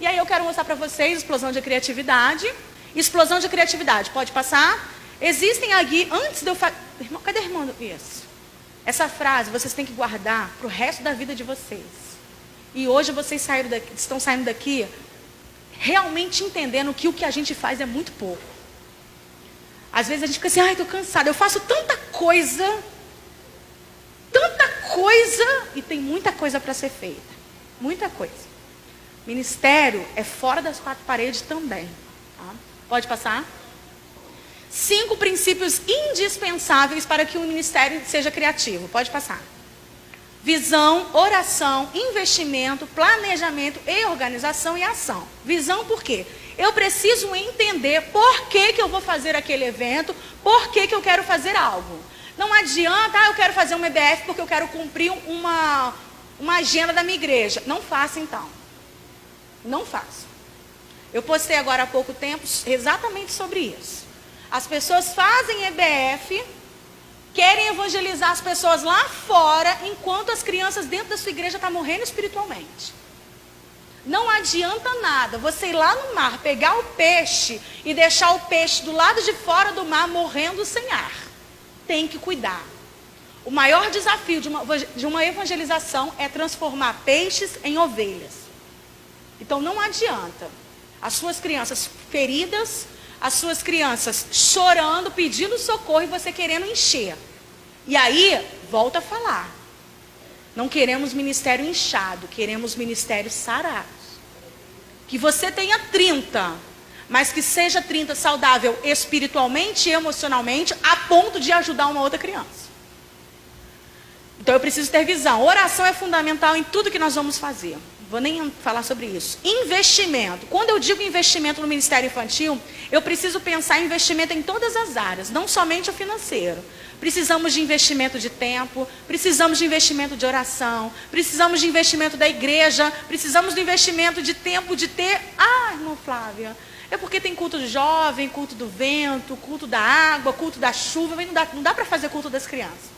E aí eu quero mostrar para vocês explosão de criatividade. Explosão de criatividade, pode passar? Existem aqui, antes de eu falar... Cadê a irmã? Isso. Essa frase vocês têm que guardar para o resto da vida de vocês. E hoje vocês estão saindo daqui realmente entendendo que o que a gente faz é muito pouco. Às vezes a gente fica assim, ai, estou cansada, eu faço tanta coisa, e tem muita coisa para ser feita. Muita coisa. Ministério é fora das quatro paredes também. Tá? Pode passar? 5 princípios indispensáveis para que o ministério seja criativo. Pode passar. Visão, oração, investimento, planejamento e organização e ação. Visão por quê? Eu preciso entender por que eu vou fazer aquele evento, por que eu quero fazer algo. Não adianta, eu quero fazer um EBF porque eu quero cumprir uma agenda da minha igreja. Não faça então. Não faça. Eu postei agora há pouco tempo exatamente sobre isso. As pessoas fazem EBF, querem evangelizar as pessoas lá fora, enquanto as crianças dentro da sua igreja estão morrendo espiritualmente. Não adianta nada você ir lá no mar, pegar o peixe e deixar o peixe do lado de fora do mar morrendo sem ar. Tem que cuidar. O maior desafio de uma evangelização é transformar peixes em ovelhas. Então não adianta. As suas crianças feridas, as suas crianças chorando, pedindo socorro e você querendo encher. E aí, volta a falar. Não queremos ministério inchado, queremos ministério sarado. Que você tenha 30, mas que seja 30 saudável espiritualmente e emocionalmente, a ponto de ajudar uma outra criança. Então eu preciso ter visão. Oração é fundamental em tudo que nós vamos fazer. Vou nem falar sobre isso. Investimento. Quando eu digo investimento no ministério infantil, eu preciso pensar em investimento em todas as áreas, não somente o financeiro. Precisamos de investimento de tempo, precisamos de investimento de oração, precisamos de investimento da igreja, precisamos de investimento de tempo de ter... Ah, irmã Flávia, é porque tem culto do jovem, culto do vento, culto da água, culto da chuva, mas não dá para fazer culto das crianças.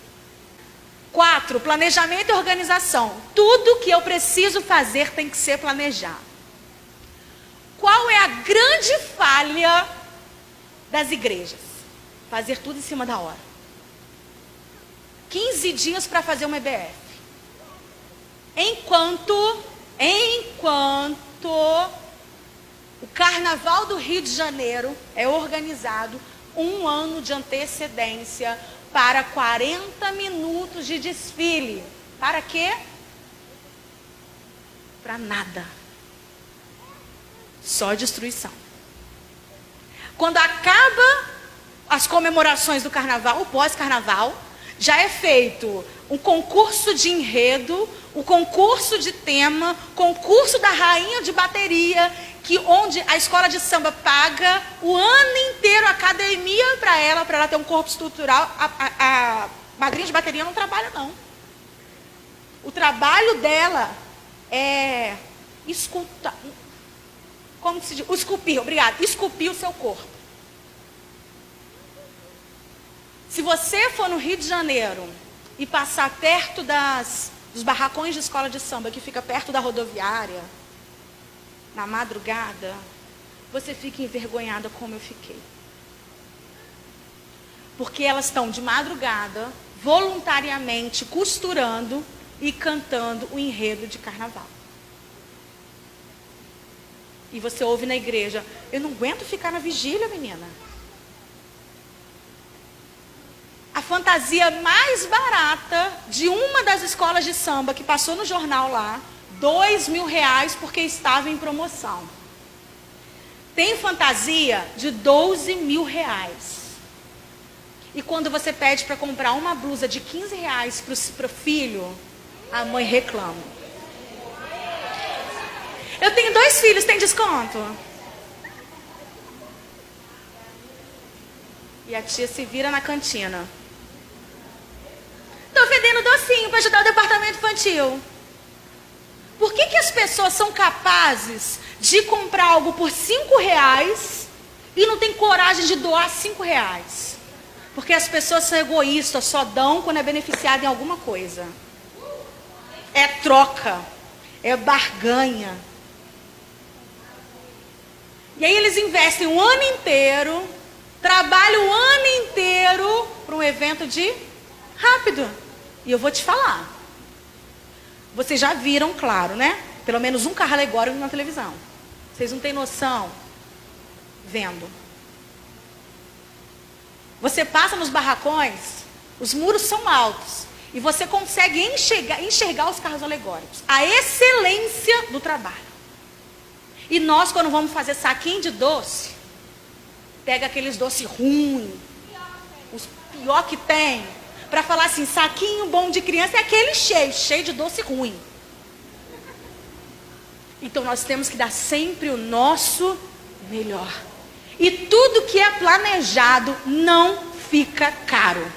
4, planejamento e organização. Tudo que eu preciso fazer tem que ser planejado. Qual é a grande falha das igrejas? Fazer tudo em cima da hora. 15 dias para fazer uma EBF. Enquanto o Carnaval do Rio de Janeiro é organizado 1 ano de antecedência para 40 minutos de desfile. Para quê? Para nada. Só destruição. Quando acaba as comemorações do carnaval, o pós-carnaval, já é feito um concurso de enredo, o concurso de tema, concurso da rainha de bateria, onde a escola de samba paga o ano inteiro a academia para ela ter um corpo estrutural. A madrinha de bateria não trabalha, não. O trabalho dela é escutar, como se diz? Esculpir, obrigado. Esculpir o seu corpo. Se você for no Rio de Janeiro e passar perto dos barracões de escola de samba, que fica perto da rodoviária, na madrugada, você fica envergonhada como eu fiquei. Porque elas estão de madrugada, voluntariamente costurando e cantando o enredo de carnaval. E você ouve na igreja, eu não aguento ficar na vigília, menina. A fantasia mais barata de uma das escolas de samba que passou no jornal lá, R$2.000 porque estava em promoção. Tem fantasia de R$12.000. E quando você pede para comprar uma blusa de R$15 para o filho, a mãe reclama. Eu tenho 2 filhos, tem desconto? E a tia se vira na cantina. Estou vendendo docinho para ajudar o departamento infantil. Por que as pessoas são capazes de comprar algo por R$5 e não tem coragem de doar R$5? Porque as pessoas são egoístas, só dão quando é beneficiado em alguma coisa. É troca, é barganha. E aí eles investem o ano inteiro, trabalham o ano inteiro para um evento de rápido. E eu vou te falar. Vocês já viram, claro, né? Pelo menos um carro alegórico na televisão. Vocês não têm noção. Vendo. Você passa nos barracões, os muros são altos. E você consegue enxergar os carros alegóricos. A excelência do trabalho. E nós, quando vamos fazer saquinho de doce, pega aqueles doces ruins, os pior que tem, para falar assim, saquinho bom de criança é aquele cheio de doce ruim. Então nós temos que dar sempre o nosso melhor. E tudo que é planejado não fica caro.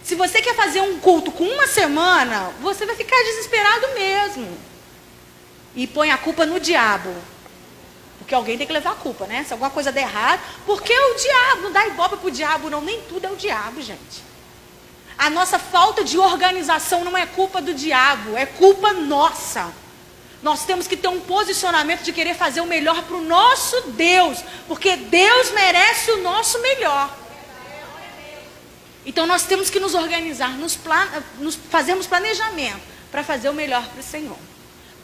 Se você quer fazer um culto com uma semana, você vai ficar desesperado mesmo. E põe a culpa no diabo. Porque alguém tem que levar a culpa, né? Se alguma coisa der errado, porque é o diabo, não dá ibope pro diabo, não. Nem tudo é o diabo, gente. A nossa falta de organização não é culpa do diabo, é culpa nossa. Nós temos que ter um posicionamento de querer fazer o melhor para o nosso Deus, porque Deus merece o nosso melhor. Então nós temos que nos organizar, fazermos planejamento para fazer o melhor para o Senhor.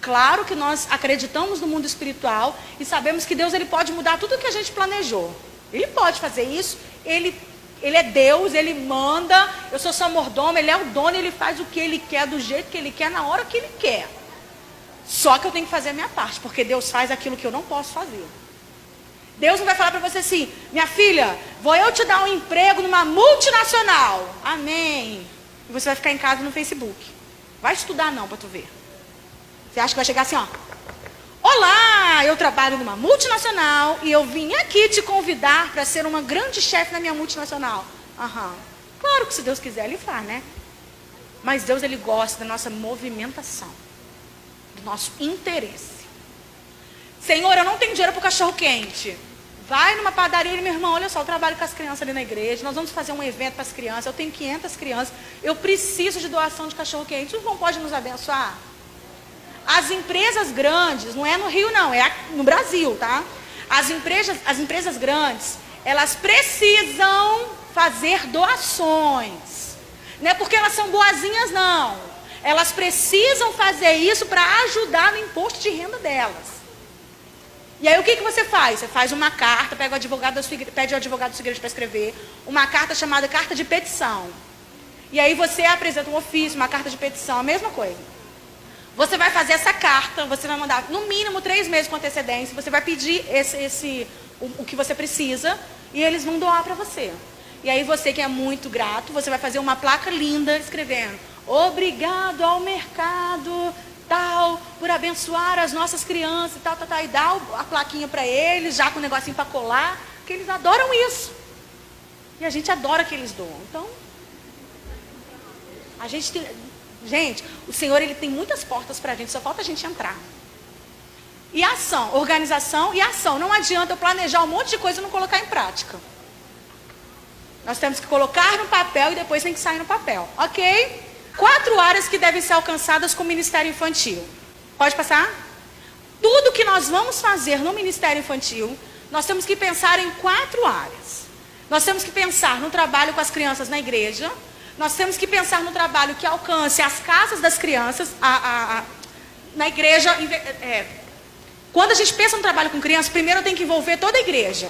Claro que nós acreditamos no mundo espiritual e sabemos que Deus ele pode mudar tudo o que a gente planejou. Ele pode fazer isso, ele é Deus, ele manda, eu sou só mordomo, ele é o dono, ele faz o que ele quer, do jeito que ele quer, na hora que ele quer. Só que eu tenho que fazer a minha parte, porque Deus faz aquilo que eu não posso fazer. Deus não vai falar para você assim, minha filha, vou eu te dar um emprego numa multinacional. Amém. E você vai ficar em casa no Facebook. Vai estudar não, para tu ver. Você acha que vai chegar assim, ó. Olá, eu trabalho numa multinacional e eu vim aqui te convidar para ser uma grande chefe na minha multinacional. Aham. Claro que se Deus quiser, ele faz, né? Mas Deus, ele gosta da nossa movimentação. Do nosso interesse. Senhor, eu não tenho dinheiro para o cachorro quente. Vai numa padaria e meu irmão, olha só, eu trabalho com as crianças ali na igreja, nós vamos fazer um evento para as crianças, eu tenho 500 crianças, eu preciso de doação de cachorro quente, o irmão pode nos abençoar? As empresas grandes, não é no Rio não, é no Brasil, tá? As empresas grandes, elas precisam fazer doações. Não é porque elas são boazinhas não. Elas precisam fazer isso para ajudar no imposto de renda delas. E aí o que você faz? Você faz uma carta, pede o advogado da sua igreja para escrever uma carta chamada carta de petição. E aí você apresenta um ofício, uma carta de petição, a mesma coisa. Você vai fazer essa carta, você vai mandar no mínimo 3 meses com antecedência, você vai pedir o que você precisa e eles vão doar para você. E aí você que é muito grato, você vai fazer uma placa linda escrevendo: obrigado ao mercado tal, por abençoar as nossas crianças e tal, e dá a plaquinha para eles, já com um negocinho para colar, porque eles adoram isso. E a gente adora que eles doam. Então, gente, o Senhor ele tem muitas portas para a gente, só falta a gente entrar. E ação, organização e ação. Não adianta eu planejar um monte de coisa e não colocar em prática. Nós temos que colocar no papel e depois tem que sair no papel, ok? 4 áreas que devem ser alcançadas com o Ministério Infantil. Pode passar? Tudo que nós vamos fazer no Ministério Infantil, nós temos que pensar em 4 áreas. Nós temos que pensar no trabalho com as crianças na igreja. Nós temos que pensar no trabalho que alcance as casas das crianças. Na igreja, quando a gente pensa no trabalho com crianças, primeiro tem que envolver toda a igreja.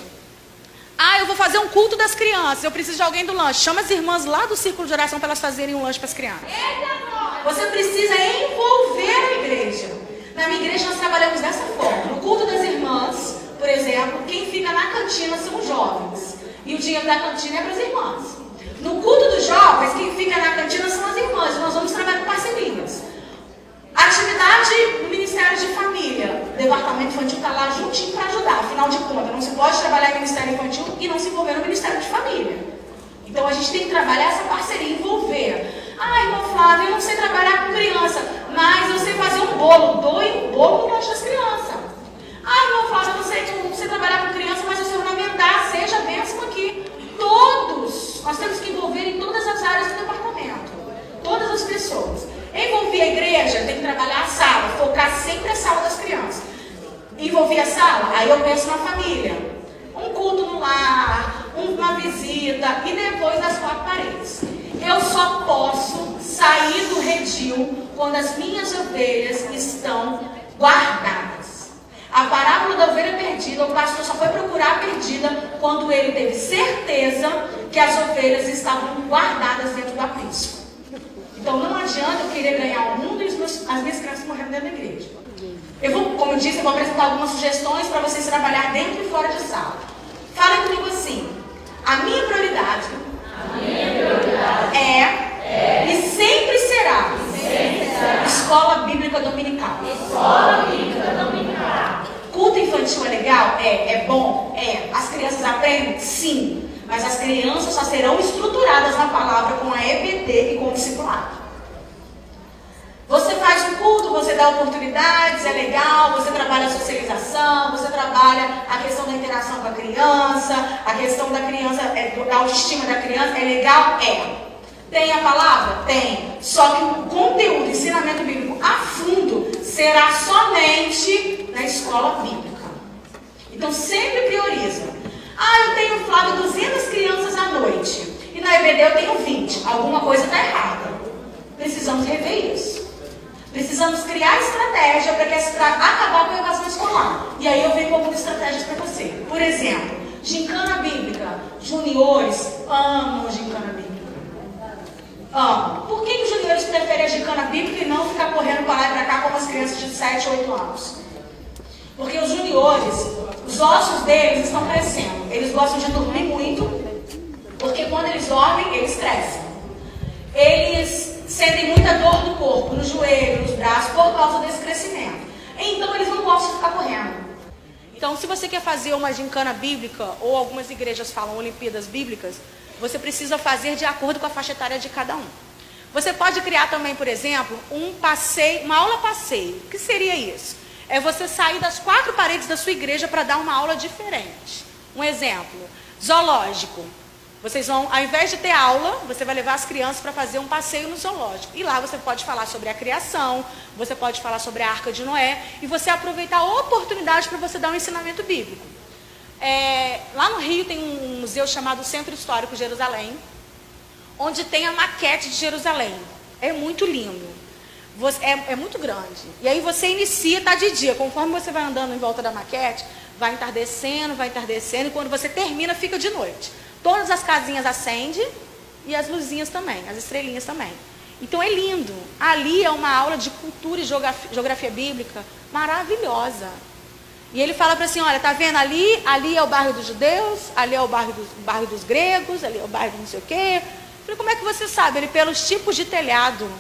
Eu vou fazer um culto das crianças, eu preciso de alguém do lanche. Chama as irmãs lá do círculo de oração para elas fazerem um lanche para as crianças. Você precisa envolver a igreja. Na minha igreja nós trabalhamos dessa forma. No culto das irmãs, por exemplo, quem fica na cantina são os jovens. E o dinheiro da cantina é para as irmãs. No culto dos jovens, quem fica na cantina são as irmãs. Nós vamos trabalhar com parcerias. Atividade no Ministério de Família. O departamento infantil está lá juntinho para ajudar. Afinal de contas, não se pode trabalhar em Ministério Infantil e não se envolver no Ministério de Família. Então a gente tem que trabalhar essa parceria, envolver. Irmã Flávia, eu não sei trabalhar com criança, mas eu sei fazer um bolo. Doe um bolo no lanche das crianças. Irmã Flávia, eu não sei trabalhar com criança, mas eu sei ornamentar, seja bênção aqui. Todos, nós temos que envolver em todas as áreas do departamento. Todas as pessoas. Envolver a igreja, tem que trabalhar a sala, focar sempre a sala das crianças. envolvia a sala? Aí eu penso na família. Um culto no lar, uma visita e depois das 4 paredes. Eu só posso sair do redil quando as minhas ovelhas estão guardadas. A parábola da ovelha perdida, o pastor só foi procurar a perdida quando ele teve certeza que as ovelhas estavam guardadas dentro do aprisco. Então não adianta eu querer ganhar o mundo e as minhas crianças morrendo dentro da igreja. Eu vou, como eu disse, eu vou apresentar algumas sugestões para vocês trabalhar dentro e fora de sala. Fala comigo assim: a minha prioridade é e sempre será escola bíblica dominical. Culto infantil é legal? É bom? As crianças aprendem? Sim. Mas as crianças só serão estruturadas na palavra com a EBD e com o discipulado. Você faz um culto, você dá oportunidades, é legal, você trabalha a socialização, você trabalha a questão da interação com a criança, a questão da criança, da autoestima da criança, é legal? Tem a palavra? Tem. Só que o conteúdo, o ensinamento bíblico a fundo, será somente na escola bíblica. Então sempre prioriza. Eu tenho, Flávio, 200 crianças à noite. E na EBD eu tenho 20. Alguma coisa está errada. Precisamos rever isso. Precisamos criar estratégia para acabar com a evasão escolar. E aí eu venho com algumas estratégias para você. Por exemplo, gincana bíblica. Juniores amam gincana bíblica. Amam. Por que os juniores preferem a gincana bíblica e não ficar correndo para lá e para cá como as crianças de 7 ou 8 anos? Porque os juniores, os ossos deles estão crescendo. Eles gostam de dormir muito, porque quando eles dormem, eles crescem. Eles sentem muita dor no corpo, no joelho, nos braços, por causa desse crescimento. Então, eles não gostam de ficar correndo. Então, se você quer fazer uma gincana bíblica, ou algumas igrejas falam Olimpíadas Bíblicas, você precisa fazer de acordo com a faixa etária de cada um. Você pode criar também, por exemplo, um passeio, uma aula passeio. O que seria isso? É você sair das 4 paredes da sua igreja para dar uma aula diferente. Um exemplo, zoológico. Vocês vão, ao invés de ter aula, você vai levar as crianças para fazer um passeio no zoológico. E lá você pode falar sobre a criação, você pode falar sobre a Arca de Noé, e você aproveitar a oportunidade para você dar um ensinamento bíblico. Lá no Rio tem um museu chamado Centro Histórico Jerusalém, onde tem a maquete de Jerusalém. É muito lindo. É muito grande. E aí você inicia, está de dia. Conforme você vai andando em volta da maquete, vai entardecendo, e quando você termina, fica de noite. Todas as casinhas acendem e as luzinhas também, as estrelinhas também. Então é lindo. Ali é uma aula de cultura e geografia bíblica maravilhosa. E ele fala para assim, olha, tá vendo ali? Ali é o bairro dos judeus, ali é o bairro dos gregos, ali é o bairro não sei o quê. Eu falei, como é que você sabe? Ele, pelos tipos de telhado.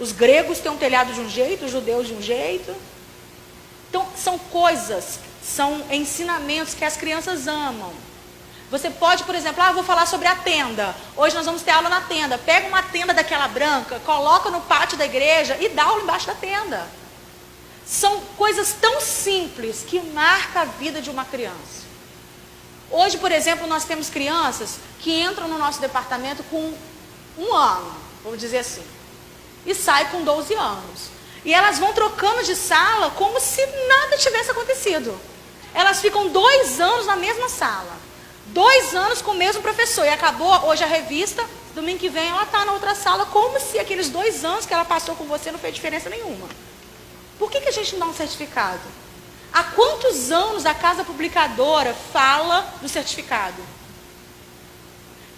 Os gregos têm um telhado de um jeito, os judeus de um jeito. Então, são coisas, são ensinamentos que as crianças amam. Você pode, por exemplo, eu vou falar sobre a tenda. Hoje nós vamos ter aula na tenda. Pega uma tenda daquela branca, coloca no pátio da igreja e dá aula embaixo da tenda. São coisas tão simples que marcam a vida de uma criança. Hoje, por exemplo, nós temos crianças que entram no nosso departamento com 1 ano, vamos dizer assim, e saem com 12 anos. E elas vão trocando de sala como se nada tivesse acontecido. Elas ficam 2 anos na mesma sala. 2 anos com o mesmo professor. E acabou hoje a revista, domingo que vem ela está na outra sala, como se aqueles 2 anos que ela passou com você não fez diferença nenhuma. Por que a gente não dá um certificado? Há quantos anos a casa publicadora fala do certificado?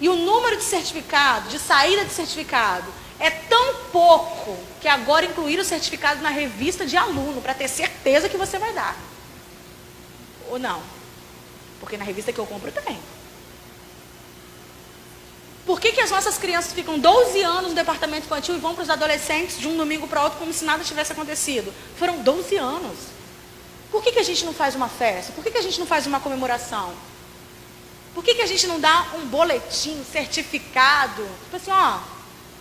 E o número de certificado, de saída de certificado, é tão pouco que agora incluíram o certificado na revista de aluno, para ter certeza que você vai dar. Ou não? Porque na revista que eu compro tem. Por que as nossas crianças ficam 12 anos no departamento infantil e vão para os adolescentes de um domingo para outro como se nada tivesse acontecido? Foram 12 anos. Por que a gente não faz uma festa? Por que a gente não faz uma comemoração? Por que a gente não dá um boletim, um certificado? Tipo assim,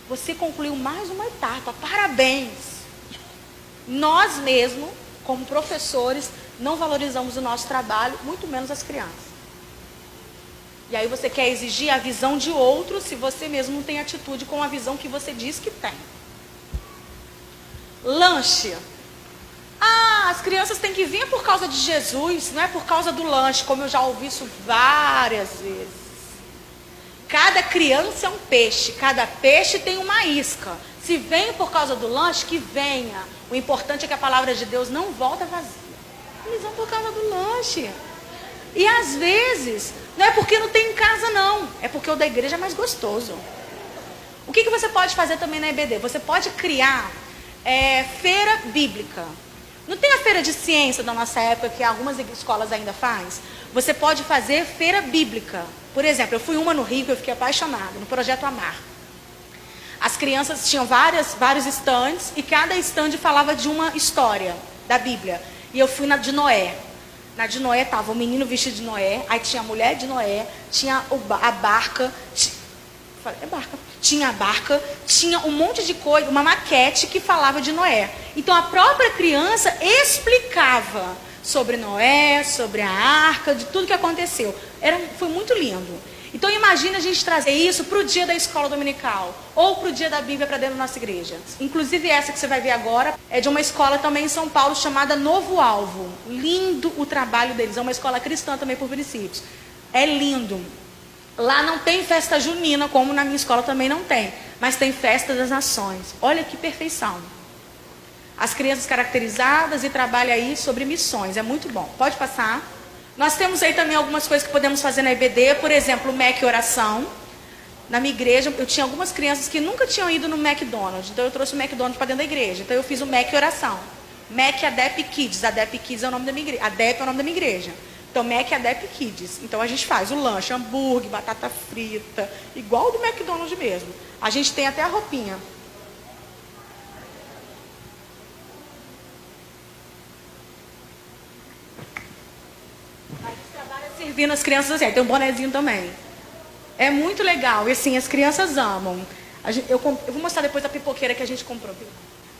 você concluiu mais uma etapa, parabéns. Nós mesmos, como professores, não valorizamos o nosso trabalho, muito menos as crianças. E aí você quer exigir a visão de outro, se você mesmo não tem atitude com a visão que você diz que tem. Lanche. as crianças têm que vir por causa de Jesus, não é por causa do lanche, como eu já ouvi isso várias vezes. Cada criança é um peixe, cada peixe tem uma isca. Se vem por causa do lanche, que venha. O importante é que a palavra de Deus não volta vazia. Eles vão por causa do lanche. E às vezes, não é porque não tem em casa não, é porque o da igreja é mais gostoso. O que você pode fazer também na EBD? Você pode criar feira bíblica. Não tem a feira de ciência da nossa época, que algumas escolas ainda fazem? Você pode fazer feira bíblica. Por exemplo, eu fui uma no Rio que eu fiquei apaixonada, no Projeto Amar. As crianças tinham vários estandes e cada estande falava de uma história da Bíblia. E eu fui na de Noé. Na de Noé estava o menino vestido de Noé, aí tinha a mulher de Noé, tinha a barca, tinha a barca, tinha um monte de coisa, uma maquete que falava de Noé. Então a própria criança explicava sobre Noé, sobre a arca, de tudo que aconteceu. Foi muito lindo. Então imagine a gente trazer isso para o dia da escola dominical, ou para o dia da Bíblia para dentro da nossa igreja. Inclusive essa que você vai ver agora é de uma escola também em São Paulo chamada Novo Alvo. Lindo o trabalho deles, é uma escola cristã também por princípios. É lindo. Lá não tem festa junina, como na minha escola também não tem, mas tem festa das nações. Olha que perfeição. As crianças caracterizadas e trabalha aí sobre missões, é muito bom. Pode passar. Nós temos aí também algumas coisas que podemos fazer na EBD, por exemplo, o MEC Oração. Na minha igreja, eu tinha algumas crianças que nunca tinham ido no McDonald's, então eu trouxe o McDonald's para dentro da igreja. Então eu fiz o MEC Oração. MEC ADEP Kids, ADEP Kids é o nome da minha igreja, ADEP é o nome da minha igreja. Então MEC ADEP Kids. Então a gente faz o lanche, hambúrguer, batata frita, igual do McDonald's mesmo. A gente tem até a roupinha. Servindo as crianças assim, tem um bonezinho também. É muito legal, e assim, as crianças amam. Eu vou mostrar depois a pipoqueira que a gente comprou.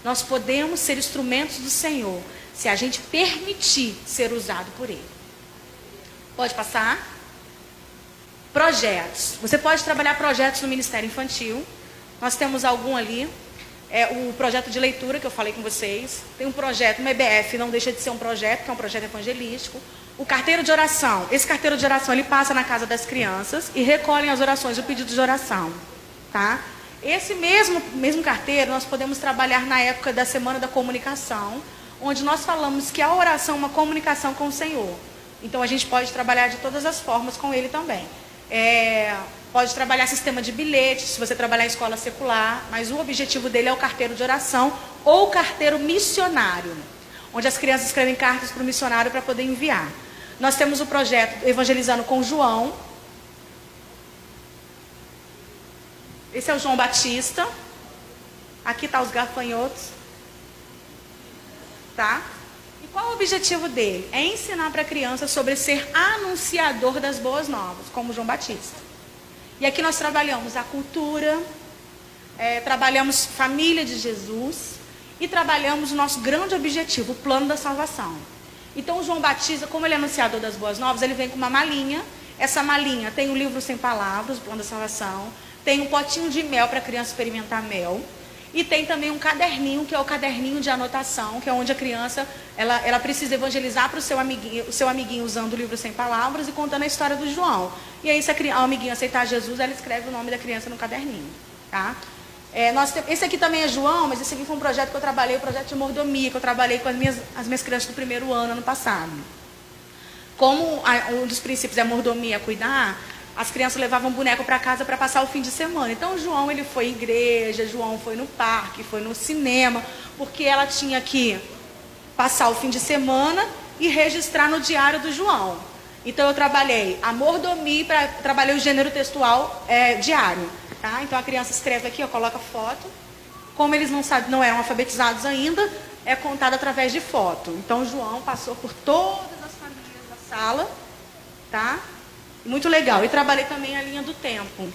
Nós podemos ser instrumentos do Senhor, se a gente permitir ser usado por Ele. Pode passar? Projetos. Você pode trabalhar projetos no Ministério Infantil. Nós temos algum ali. O projeto de leitura que eu falei com vocês. Tem um projeto, uma EBF, não deixa de ser um projeto, que é um projeto evangelístico. O carteiro de oração. Esse carteiro de oração, ele passa na casa das crianças e recolhem as orações, o pedido de oração. Tá? Esse mesmo carteiro, nós podemos trabalhar na época da Semana da Comunicação, onde nós falamos que a oração é uma comunicação com o Senhor. Então, a gente pode trabalhar de todas as formas com ele também. Pode trabalhar sistema de bilhetes, se você trabalhar em escola secular, mas o objetivo dele é o carteiro de oração ou o carteiro missionário, onde as crianças escrevem cartas para o missionário para poder enviar. Nós temos o projeto Evangelizando com João. Esse é o João Batista. Aqui está os gafanhotos. Tá? E qual o objetivo dele? É ensinar para a criança sobre ser anunciador das boas novas, como João Batista. E aqui nós trabalhamos a cultura, trabalhamos família de Jesus e trabalhamos o nosso grande objetivo, o plano da salvação. Então o João Batista, como ele é anunciador das boas novas, ele vem com uma malinha. Essa malinha tem o livro sem palavras, o plano da salvação. Tem um potinho de mel para a criança experimentar mel. E tem também um caderninho, que é o caderninho de anotação, que é onde a criança ela precisa evangelizar para o seu amiguinho usando o livro sem palavras e contando a história do João. E aí, se a amiguinha aceitar Jesus, ela escreve o nome da criança no caderninho. Tá? Esse aqui também é João, mas esse aqui foi um projeto que eu trabalhei, o projeto de mordomia, que eu trabalhei com as minhas crianças do primeiro ano passado. Como um dos princípios é mordomia, cuidar, as crianças levavam boneco para casa para passar o fim de semana. Então o João, ele foi em igreja, João foi no parque, foi no cinema, porque ela tinha que passar o fim de semana e registrar no diário do João. Então eu trabalhei a mordomia, trabalhei o gênero textual diário. Tá? Então a criança escreve aqui, coloca foto. Como eles não eram alfabetizados ainda, é contado através de foto. Então o João passou por todas as famílias da sala, tá? Muito legal. E trabalhei também a linha do tempo.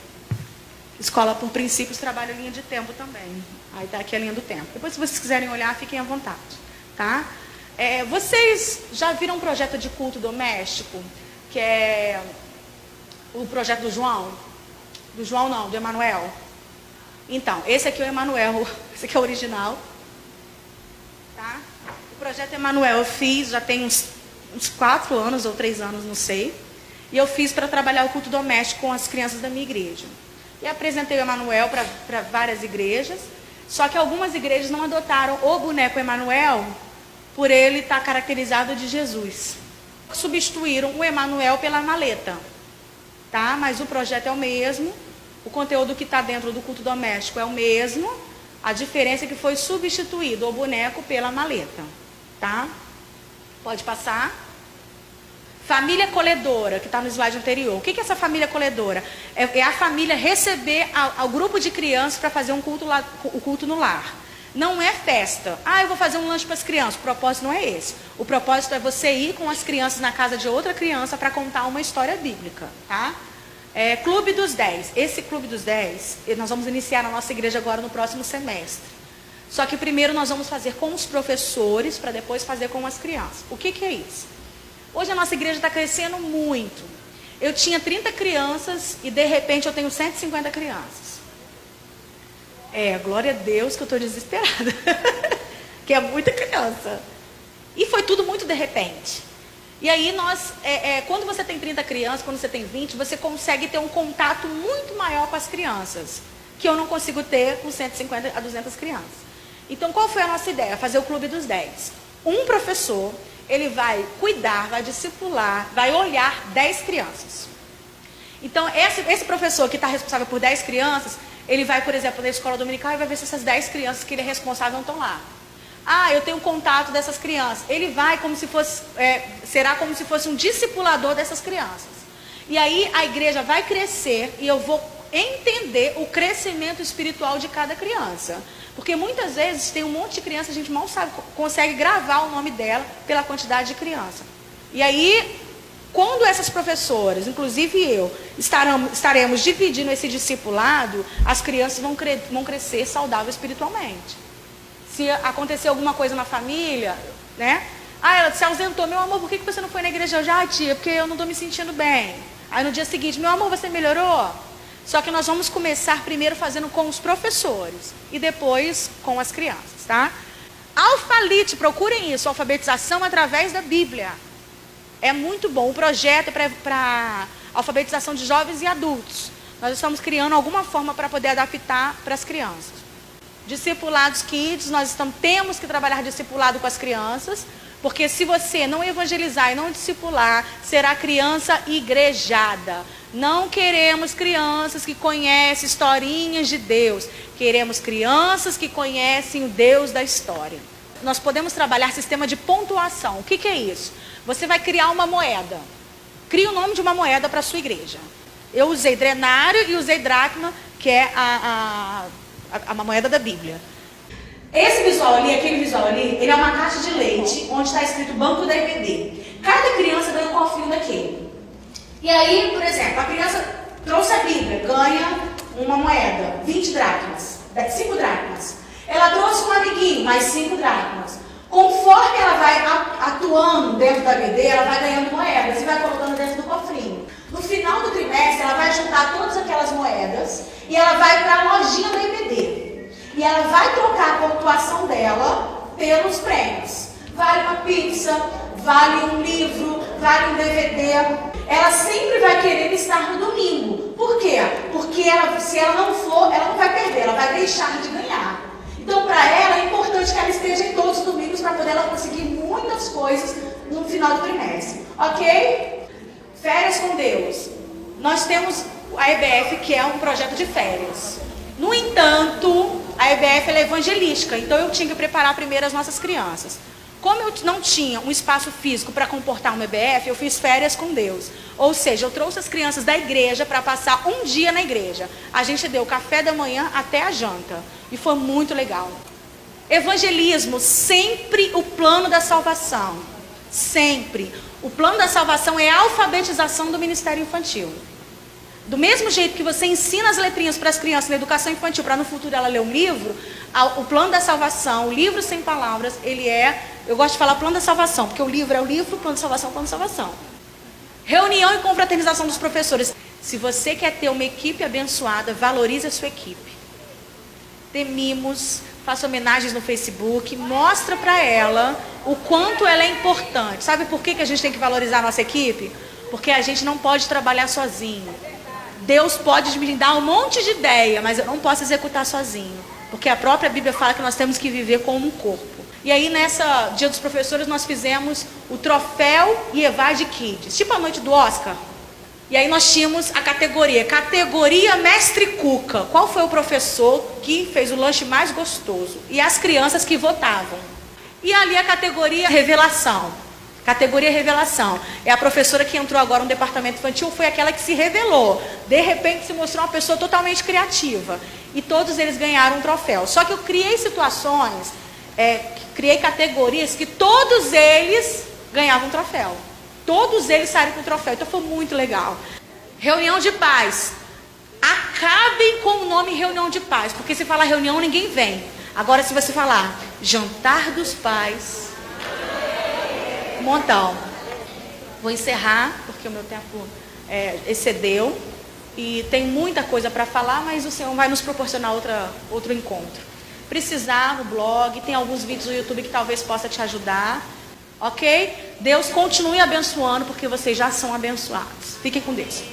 Escola por princípios trabalha a linha de tempo também. Aí tá aqui a linha do tempo. Depois, se vocês quiserem olhar, fiquem à vontade, tá? Vocês já viram um projeto de culto doméstico, que é o projeto do João? Do João não, do Emanuel. Então, esse aqui é o Emanuel, esse aqui é o original. Tá? Projeto Emanuel eu fiz, já tem uns 4 anos ou 3 anos, não sei. E eu fiz para trabalhar o culto doméstico com as crianças da minha igreja. E apresentei o Emanuel para várias igrejas, só que algumas igrejas não adotaram o boneco Emanuel por ele estar caracterizado de Jesus. Substituíram o Emanuel pela maleta, tá? Mas o projeto é o mesmo, o conteúdo que está dentro do culto doméstico é o mesmo, a diferença é que foi substituído o boneco pela maleta, tá? Pode passar. Família colhedora, que está no slide anterior. O que é essa família colhedora? É a família receber ao grupo de crianças para fazer o culto no lar. Não é festa. Eu vou fazer um lanche para as crianças. O propósito não é esse. O propósito é você ir com as crianças na casa de outra criança para contar uma história bíblica, tá? Clube dos 10. Esse Clube dos 10, nós vamos iniciar na nossa igreja agora no próximo semestre. Só que primeiro nós vamos fazer com os professores, para depois fazer com as crianças. O que é isso? Hoje a nossa igreja está crescendo muito. Eu tinha 30 crianças e de repente eu tenho 150 crianças. Glória a Deus que eu estou desesperada. Que é muita criança. E foi tudo muito de repente. E aí quando você tem 30 crianças, quando você tem 20, você consegue ter um contato muito maior com as crianças. Que eu não consigo ter com 150 a 200 crianças. Então qual foi a nossa ideia? Fazer o Clube dos 10. Um professor, ele vai cuidar, vai discipular, vai olhar 10 crianças. Então esse professor que está responsável por 10 crianças, ele vai, por exemplo, na escola dominical e vai ver se essas 10 crianças que ele é responsável estão lá. Eu tenho contato dessas crianças. Ele vai será como se fosse um discipulador dessas crianças. E aí a igreja vai crescer e eu vou entender o crescimento espiritual de cada criança. Porque muitas vezes tem um monte de criança, a gente mal consegue gravar o nome dela pela quantidade de criança. E aí, quando essas professoras, inclusive eu, estaremos dividindo esse discipulado, as crianças vão crescer saudáveis espiritualmente. Se acontecer alguma coisa na família, né? Ela se ausentou. Meu amor, por que você não foi na igreja hoje? Tia, porque eu não estou me sentindo bem. Aí no dia seguinte, meu amor, você melhorou? Só que nós vamos começar primeiro fazendo com os professores e depois com as crianças, tá? Alfalite, procurem isso, alfabetização através da Bíblia. É muito bom. O projeto é para alfabetização de jovens e adultos. Nós estamos criando alguma forma para poder adaptar para as crianças. Discipulados Kids, temos que trabalhar discipulado com as crianças, porque se você não evangelizar e não discipular, será criança igrejada. Não queremos crianças que conhecem historinhas de Deus. Queremos crianças que conhecem o Deus da história. Nós podemos trabalhar sistema de pontuação. O que é isso? Você vai criar uma moeda. Crie o nome de uma moeda para a sua igreja. Eu usei drenário e usei dracma, que é a moeda da Bíblia. Esse visual ali, aquele visual ali, ele é uma caixa de leite, onde está escrito Banco da IPD. Cada criança ganha um cofrinho daquele. E aí, por exemplo, a criança trouxe a Bíblia, ganha uma moeda, 20 dracmas, 5 dracmas. Ela trouxe um amiguinho, mais 5 dracmas. Conforme ela vai atuando dentro da BD, ela vai ganhando moedas e vai colocando dentro do cofrinho. No final do trimestre, ela vai juntar todas aquelas moedas e ela vai para a lojinha da IPD. E ela vai trocar a pontuação dela pelos prêmios. Vale uma pizza, vale um livro, vale um DVD. Ela sempre vai querer estar no domingo. Por quê? Porque se ela não for, ela não vai perder, ela vai deixar de ganhar. Então, para ela, é importante que ela esteja em todos os domingos para poder ela conseguir muitas coisas no final do trimestre. Ok? Férias com Deus. Nós temos a EBF, que é um projeto de férias. No entanto, a EBF ela é evangelística, então eu tinha que preparar primeiro as nossas crianças. Como eu não tinha um espaço físico para comportar uma EBF, eu fiz férias com Deus. Ou seja, eu trouxe as crianças da igreja para passar um dia na igreja. A gente deu café da manhã até a janta. E foi muito legal. Evangelismo, sempre o plano da salvação. Sempre. O plano da salvação é a alfabetização do ministério infantil. Do mesmo jeito que você ensina as letrinhas para as crianças na educação infantil, para no futuro ela ler um livro, o plano da salvação, o livro sem palavras, eu gosto de falar plano da salvação, porque o livro é o livro, o plano da salvação é o plano da salvação. Reunião e confraternização dos professores. Se você quer ter uma equipe abençoada, valorize a sua equipe. Dê mimos, faça homenagens no Facebook, mostra para ela o quanto ela é importante. Sabe por que a gente tem que valorizar a nossa equipe? Porque a gente não pode trabalhar sozinho. Deus pode me dar um monte de ideia, mas eu não posso executar sozinho. Porque a própria Bíblia fala que nós temos que viver como um corpo. E aí, nessa Dia dos Professores, nós fizemos o troféu Ievade Kids, tipo a noite do Oscar. E aí nós tínhamos a categoria Mestre Cuca. Qual foi o professor que fez o lanche mais gostoso? E as crianças que votavam. E ali a categoria Revelação. Categoria Revelação. É a professora que entrou agora no departamento infantil, foi aquela que se revelou. De repente se mostrou uma pessoa totalmente criativa. E todos eles ganharam um troféu. Só que eu criei situações, criei categorias que todos eles ganhavam um troféu. Todos eles saíram com o troféu. Então foi muito legal. Reunião de pais. Acabem com o nome reunião de pais. Porque se falar reunião, ninguém vem. Agora se você falar jantar dos pais, um montão. Vou encerrar, porque o meu tempo excedeu. E tem muita coisa para falar, mas o Senhor vai nos proporcionar outro encontro. Precisar no blog, tem alguns vídeos no YouTube que talvez possa te ajudar. Ok? Deus continue abençoando, porque vocês já são abençoados. Fiquem com Deus.